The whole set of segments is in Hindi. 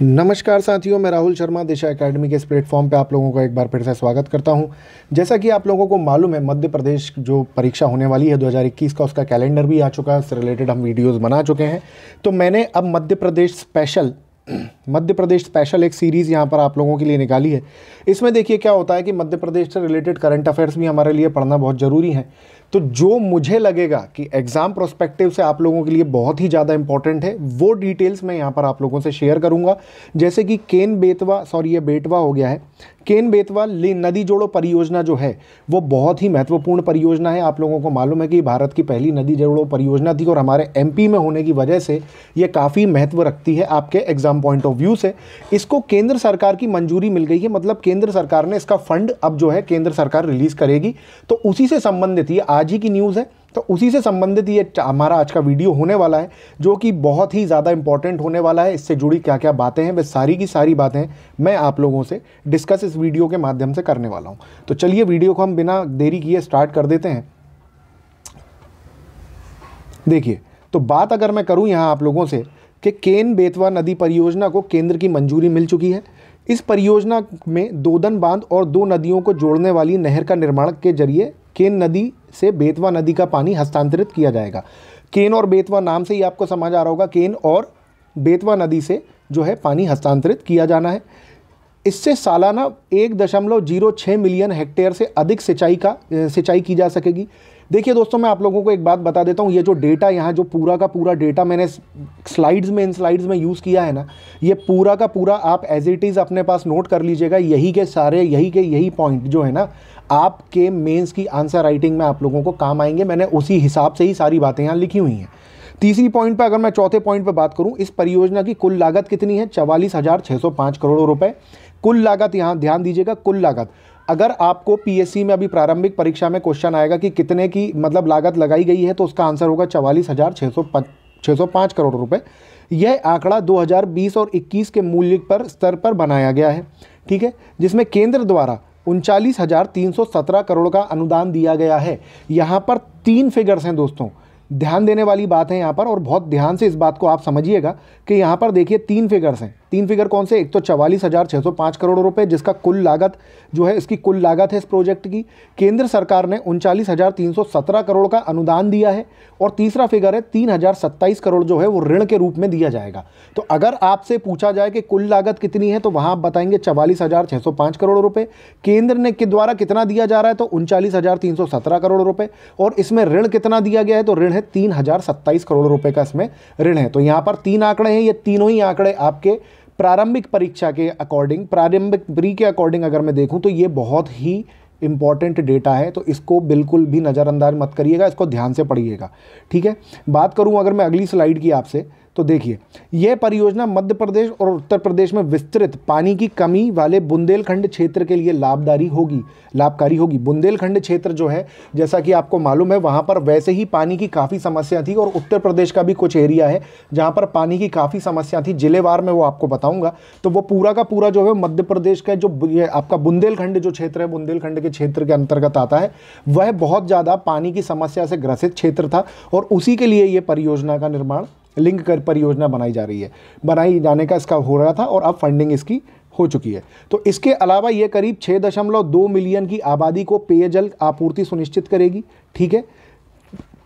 नमस्कार साथियों, मैं राहुल शर्मा दिशा एकेडमी के इस प्लेटफॉर्म पे आप लोगों का एक बार फिर से स्वागत करता हूं। जैसा कि आप लोगों को मालूम है, मध्य प्रदेश जो परीक्षा होने वाली है 2021 का, उसका कैलेंडर भी आ चुका है। उससे रिलेटेड हम वीडियोस बना चुके हैं। तो मैंने अब मध्य प्रदेश स्पेशल एक सीरीज़ यहाँ पर आप लोगों के लिए निकाली है। इसमें देखिए क्या होता है कि मध्य प्रदेश से रिलेटेड करंट अफेयर्स भी हमारे लिए पढ़ना बहुत ज़रूरी है। तो जो मुझे लगेगा कि एग्ज़ाम प्रोस्पेक्टिव से आप लोगों के लिए बहुत ही ज़्यादा इंपॉर्टेंट है, वो डिटेल्स मैं यहाँ पर आप लोगों से शेयर करूँगा। जैसे कि ये बेटवा हो गया है। केन बेतवा नदी जोड़ो परियोजना जो है वो बहुत ही महत्वपूर्ण परियोजना है। आप लोगों को मालूम है कि भारत की पहली नदी जोड़ो परियोजना थी और हमारे एमपी में होने की वजह से ये काफ़ी महत्व रखती है आपके एग्जाम पॉइंट ऑफ व्यू से। इसको केंद्र सरकार की मंजूरी मिल गई है, मतलब केंद्र सरकार ने इसका फंड अब जो है केंद्र सरकार रिलीज़ करेगी। तो उसी से संबंधित ये आज ही की न्यूज़ है, तो उसी से संबंधित ये हमारा आज का वीडियो होने वाला है, जो कि बहुत ही ज़्यादा इंपॉर्टेंट होने वाला है। इससे जुड़ी क्या क्या बातें हैं, वे सारी की सारी बातें मैं आप लोगों से डिस्कस इस वीडियो के माध्यम से करने वाला हूं। तो चलिए वीडियो को हम बिना देरी किए स्टार्ट कर देते हैं। देखिए, तो बात अगर मैं करूं यहां आप लोगों से कि केन बेतवा नदी परियोजना को केंद्र की मंजूरी मिल चुकी है। इस परियोजना में दोदन बांध और दो नदियों को जोड़ने वाली नहर का निर्माण के जरिए केन नदी से बेतवा नदी का पानी हस्तांतरित किया जाएगा। केन और बेतवा नाम से ही आपको समझ आ रहा होगा, केन और बेतवा नदी से जो है पानी हस्तांतरित किया जाना है। इससे सालाना 1.06 मिलियन हेक्टेयर से अधिक सिंचाई की जा सकेगी। देखिए दोस्तों, मैं आप लोगों को एक बात बता देता हूँ। ये जो डेटा यहाँ जो पूरा का पूरा डेटा मैंने इन स्लाइड्स में यूज़ किया है ना, ये पूरा का पूरा आप एज इट इज़ अपने पास नोट कर लीजिएगा। यही पॉइंट जो है ना, आपके मेंस की आंसर राइटिंग में आप लोगों को काम आएंगे। मैंने उसी हिसाब से ही सारी बातें यहाँ लिखी हुई हैं। तीसरी पॉइंट पर अगर मैं चौथे पॉइंट पर बात करूं, इस परियोजना की कुल लागत कितनी है? 44,605 करोड़ रुपए कुल लागत। यहाँ ध्यान दीजिएगा, कुल लागत। अगर आपको पीएससी में अभी प्रारंभिक परीक्षा में क्वेश्चन आएगा कि कितने की मतलब लागत लगाई गई है, तो उसका आंसर होगा 44,605 करोड़ रुपए। यह आंकड़ा 2020 और 21 के मूल्य पर स्तर पर बनाया गया है, ठीक है, जिसमें केंद्र द्वारा 39,317 करोड़ का अनुदान दिया गया है। यहाँ पर 3 फिगर्स हैं दोस्तों, ध्यान देने वाली बात है यहाँ पर, और बहुत ध्यान से इस बात को आप समझिएगा कि यहाँ पर देखिए 3 फिगर्स हैं। 3 फिगर कौन से? एक तो 44,605 करोड़ रुपए, जिसका कुल लागत जो है, इसकी कुल लागत है इस प्रोजेक्ट की। केंद्र सरकार ने 39,317 करोड़ का अनुदान दिया है। और तीसरा फिगर है 3,027 करोड़ जो है वो ऋण के रूप में दिया जाएगा। तो अगर आपसे पूछा जाए कि कुल लागत कितनी है, तो वहाँ आप बताएंगे 44,605 करोड़ रुपए। केंद्र ने के द्वारा कितना दिया जा रहा है? तो 39,317 करोड़ रुपए। और इसमें ऋण कितना दिया गया है? तो ऋण है 3,027 करोड़ रुपए का इसमें ऋण है। तो यहाँ पर 3 आंकड़े हैं। ये तीनों ही आंकड़े आपके प्रारंभिक परीक्षा के अकॉर्डिंग, प्रारंभिक प्री के अकॉर्डिंग अगर मैं देखूं तो ये बहुत ही इंपॉर्टेंट डेटा है। तो इसको बिल्कुल भी नज़रअंदाज मत करिएगा, इसको ध्यान से पढ़िएगा, ठीक है। बात करूं अगर मैं अगली स्लाइड की आपसे, तो देखिए यह परियोजना मध्य प्रदेश और उत्तर प्रदेश में विस्तृत पानी की कमी वाले बुंदेलखंड क्षेत्र के लिए लाभकारी होगी। बुंदेलखंड क्षेत्र जो है, जैसा कि आपको मालूम है, वहाँ पर वैसे ही पानी की काफ़ी समस्या थी, और उत्तर प्रदेश का भी कुछ एरिया है जहाँ पर पानी की काफ़ी समस्या थी। जिलेवार में वो आपको बताऊँगा। तो वो पूरा का पूरा जो है मध्य प्रदेश का जो ये आपका बुंदेलखंड जो क्षेत्र है, बुंदेलखंड के क्षेत्र के अंतर्गत आता है, वह बहुत ज़्यादा पानी की समस्या से ग्रसित क्षेत्र था। और उसी के लिए ये परियोजना का निर्माण लिंक कर परियोजना बनाई जाने का इसका हो रहा था, और अब फंडिंग इसकी हो चुकी है। तो इसके अलावा ये करीब 6.2 मिलियन की आबादी को पेयजल आपूर्ति सुनिश्चित करेगी, ठीक है।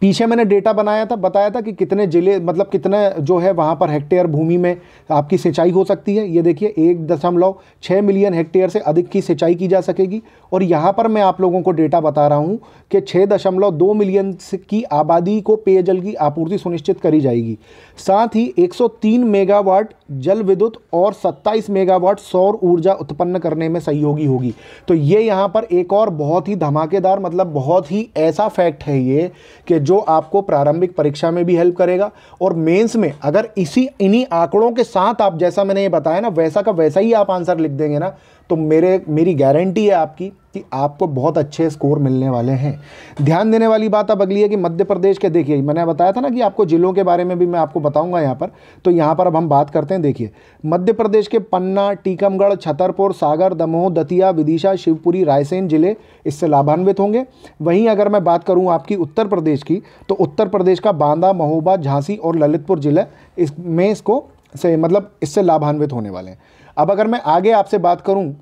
पीछे मैंने डेटा बताया था कि कितने जिले, मतलब कितने जो है वहाँ पर हेक्टेयर भूमि में आपकी सिंचाई हो सकती है। ये देखिए 1.6 मिलियन हेक्टेयर से अधिक की सिंचाई की जा सकेगी। और यहाँ पर मैं आप लोगों को डेटा बता रहा हूँ कि 6.2 मिलियन की आबादी को पेयजल की आपूर्ति सुनिश्चित करी जाएगी। साथ ही 103 मेगावाट जल विद्युत और 27 मेगावाट सौर ऊर्जा उत्पन्न करने में सहयोगी होगी। तो ये यहाँ पर एक और बहुत ही धमाकेदार, मतलब बहुत ही ऐसा फैक्ट है ये कि जो आपको प्रारंभिक परीक्षा में भी हेल्प करेगा, और मेंस में अगर इन्हीं आंकड़ों के साथ आप, जैसा मैंने ये बताया ना, वैसा का वैसा ही आप आंसर लिख देंगे ना, तो मेरी गारंटी है आपकी कि आपको बहुत अच्छे स्कोर मिलने वाले हैं। ध्यान देने वाली बात अब अगली है कि मध्य प्रदेश के, देखिए मैंने बताया था ना कि आपको जिलों के बारे में भी मैं आपको बताऊंगा यहाँ पर। तो यहाँ पर अब हम बात करते हैं। देखिए मध्य प्रदेश के पन्ना, टीकमगढ़, छतरपुर, सागर, दमोह, दतिया, विदिशा, शिवपुरी, रायसेन जिले इससे लाभान्वित होंगे। वहीं अगर मैं बात करूँ आपकी उत्तर प्रदेश की, तो उत्तर प्रदेश का बांदा, महोबा, झांसी और ललितपुर जिले इसमें इसको से मतलब इससे लाभान्वित होने वाले हैं। अब अगर मैं आगे आपसे बात करूं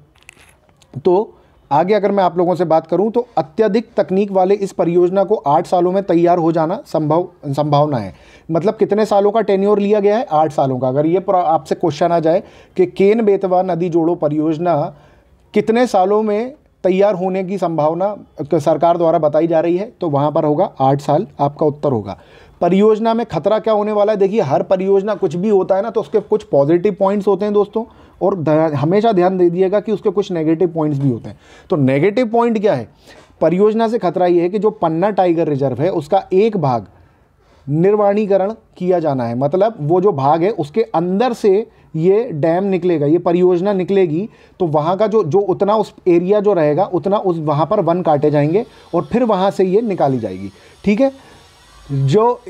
तो आगे अगर मैं आप लोगों से बात करूं तो अत्यधिक तकनीक वाले इस परियोजना को 8 सालों में तैयार हो जाना संभावना है। मतलब कितने सालों का टेन्योर लिया गया है? 8 सालों का। अगर ये आपसे क्वेश्चन आ जाए कि केन बेतवा नदी जोड़ो परियोजना कितने सालों में तैयार होने की संभावना सरकार द्वारा बताई जा रही है, तो वहाँ पर होगा 8 साल आपका उत्तर होगा। परियोजना में खतरा क्या होने वाला है? देखिए, हर परियोजना कुछ भी होता है ना तो उसके कुछ पॉजिटिव पॉइंट्स होते हैं दोस्तों, और हमेशा ध्यान दे दिएगा कि उसके कुछ नेगेटिव पॉइंट्स भी होते हैं। तो नेगेटिव पॉइंट क्या है? परियोजना से खतरा ये है कि जो पन्ना टाइगर रिजर्व है उसका एक भाग निर्वाणीकरण किया जाना है। मतलब वो जो भाग है उसके अंदर से ये डैम निकलेगा, ये परियोजना निकलेगी, तो वहाँ का जो उतना उस एरिया जो रहेगा उतना उस वहाँ पर वन काटे जाएंगे और फिर वहाँ से ये निकाली जाएगी। ठीक है, जो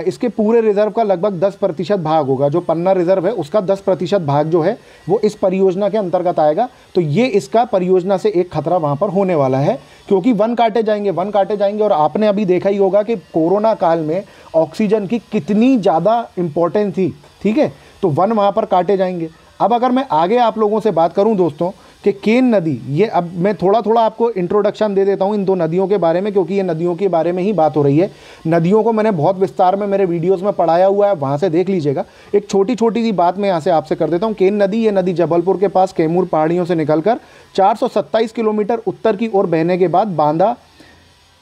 इसके पूरे रिजर्व का लगभग 10% भाग होगा। जो पन्ना रिजर्व है उसका 10% भाग जो है वो इस परियोजना के अंतर्गत आएगा। तो ये इसका परियोजना से एक खतरा वहाँ पर होने वाला है, क्योंकि वन काटे जाएंगे। और आपने अभी देखा ही होगा कि कोरोना काल में ऑक्सीजन की कितनी ज़्यादा इम्पोर्टेंस थी। ठीक है, तो वन वहाँ पर काटे जाएंगे। अब अगर मैं आगे आप लोगों से बात करूँ दोस्तों कि केन नदी, ये अब मैं थोड़ा थोड़ा आपको इंट्रोडक्शन दे देता हूँ इन दो नदियों के बारे में, क्योंकि ये नदियों के बारे में ही बात हो रही है। नदियों को मैंने बहुत विस्तार में मेरे वीडियोस में पढ़ाया हुआ है, वहाँ से देख लीजिएगा। एक छोटी छोटी सी बात मैं यहाँ से आपसे कर देता हूँ। केन नदी, ये नदी जबलपुर के पास कैमूर पहाड़ियों से निकलकर 427 किलोमीटर उत्तर की ओर बहने के बाद बांदा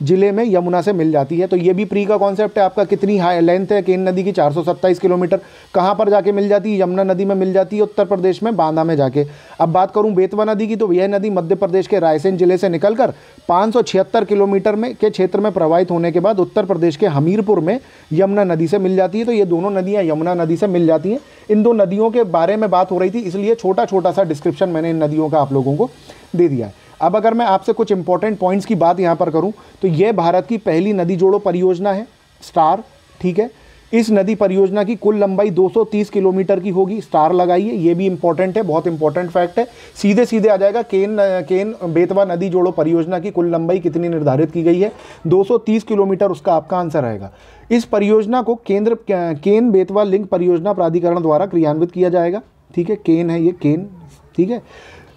जिले में यमुना से मिल जाती है। तो ये भी प्री का कॉन्सेप्ट है आपका। कितनी हाई लेंथ है केन नदी की? 427 किलोमीटर। कहाँ पर जाके मिल जाती है? यमुना नदी में मिल जाती है, उत्तर प्रदेश में बांदा में जाके। अब बात करूँ बेतवा नदी की, तो यह नदी मध्य प्रदेश के रायसेन जिले से निकलकर 576 किलोमीटर में के क्षेत्र में प्रवाहित होने के बाद उत्तर प्रदेश के हमीरपुर में यमुना नदी से मिल जाती है। तो ये दोनों नदियाँ यमुना नदी से मिल जाती हैं। इन दो नदियों के बारे में बात हो रही थी, इसलिए छोटा छोटा सा डिस्क्रिप्शन मैंने इन नदियों का आप लोगों को दे दिया है। अब अगर मैं आपसे कुछ इंपॉर्टेंट पॉइंट्स की बात यहाँ पर करूँ तो ये भारत की पहली नदी जोड़ो परियोजना है, स्टार। ठीक है, इस नदी परियोजना की कुल लंबाई 230 किलोमीटर की होगी। स्टार लगाइए, ये भी इंपॉर्टेंट है, बहुत इंपॉर्टेंट फैक्ट है। सीधे सीधे आ जाएगा केन बेतवा नदी जोड़ो परियोजना की कुल लंबाई कितनी निर्धारित की गई है? 230 किलोमीटर, उसका आपका आंसर रहेगा। इस परियोजना को केन बेतवा लिंक परियोजना प्राधिकरण द्वारा क्रियान्वित किया जाएगा। ठीक है, केन है ये, केन। ठीक है,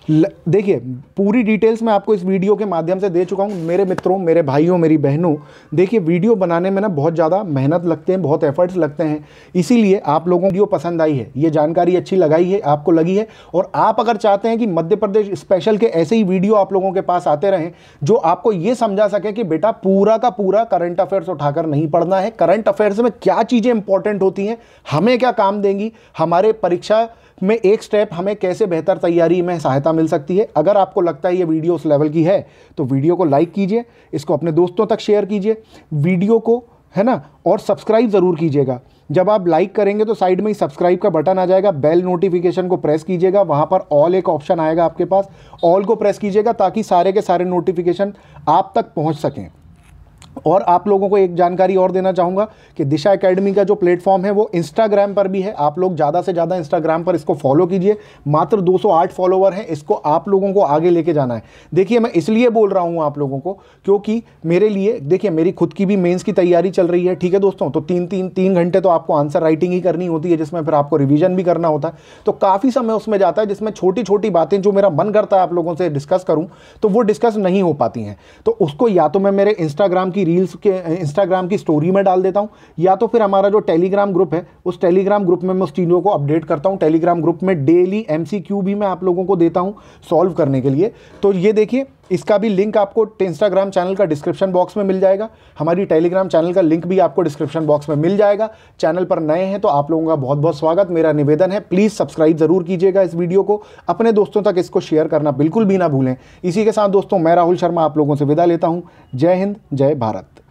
देखिए पूरी डिटेल्स मैं आपको इस वीडियो के माध्यम से दे चुका हूँ। मेरे मित्रों, मेरे भाइयों, मेरी बहनों, देखिए वीडियो बनाने में ना बहुत ज़्यादा मेहनत लगते हैं, बहुत एफर्ट्स लगते हैं। इसीलिए आप लोगों को वीडियो पसंद आई है, ये जानकारी अच्छी लगाई है, आपको लगी है, और आप अगर चाहते हैं कि मध्य प्रदेश स्पेशल के ऐसे ही वीडियो आप लोगों के पास आते रहें जो आपको ये समझा सके कि बेटा पूरा का पूरा करंट अफेयर्स उठाकर नहीं पढ़ना है, करंट अफेयर्स में क्या चीज़ें इंपॉर्टेंट होती हैं, हमें क्या काम देंगी, हमारे परीक्षा में एक स्टेप हमें कैसे बेहतर तैयारी में सहायता मिल सकती है। अगर आपको लगता है ये वीडियो उस लेवल की है तो वीडियो को लाइक कीजिए, इसको अपने दोस्तों तक शेयर कीजिए वीडियो को, है ना, और सब्सक्राइब ज़रूर कीजिएगा। जब आप लाइक करेंगे तो साइड में ही सब्सक्राइब का बटन आ जाएगा, बेल नोटिफिकेशन को प्रेस कीजिएगा, वहाँ पर ऑल एक ऑप्शन आएगा आपके पास, ऑल को प्रेस कीजिएगा ताकि सारे के सारे नोटिफिकेशन आप तक पहुँच सकें। और आप लोगों को एक जानकारी और देना चाहूँगा कि दिशा एकेडमी का जो प्लेटफॉर्म है वो इंस्टाग्राम पर भी है। आप लोग ज़्यादा से ज़्यादा इंस्टाग्राम पर इसको फॉलो कीजिए। मात्र 208 फॉलोवर हैं, इसको आप लोगों को आगे लेके जाना है। देखिए मैं इसलिए बोल रहा हूँ आप लोगों को क्योंकि मेरे लिए, देखिए मेरी खुद की भी मेंस की तैयारी चल रही है। ठीक है दोस्तों, तो तीन घंटे तो आपको आंसर राइटिंग ही करनी होती है, जिसमें फिर आपको रिविजन भी करना होता है, तो काफ़ी समय उसमें जाता है, जिसमें छोटी छोटी बातें जो मेरा मन करता है आप लोगों से डिस्कस करूँ तो वो डिस्कस नहीं हो पाती हैं। तो उसको या तो मैं मेरे इंस्टाग्राम की रील्स के इंस्टाग्राम की स्टोरी में डाल देता हूं, या तो फिर हमारा जो टेलीग्राम ग्रुप है उस टेलीग्राम ग्रुप में मैं उस चीज़ों को अपडेट करता हूं। टेलीग्राम ग्रुप में डेली MCQ भी मैं आप लोगों को देता हूं सॉल्व करने के लिए। तो ये देखिए, इसका भी लिंक आपको इंस्टाग्राम चैनल का डिस्क्रिप्शन बॉक्स में मिल जाएगा, हमारी टेलीग्राम चैनल का लिंक भी आपको डिस्क्रिप्शन बॉक्स में मिल जाएगा। चैनल पर नए हैं तो आप लोगों का बहुत बहुत स्वागत। मेरा निवेदन है प्लीज़ सब्सक्राइब ज़रूर कीजिएगा इस वीडियो को, अपने दोस्तों तक इसको शेयर करना बिल्कुल भी ना भूलें। इसी के साथ दोस्तों मैं राहुल शर्मा आप लोगों से विदा लेता हूँ। जय हिंद, जय भारत।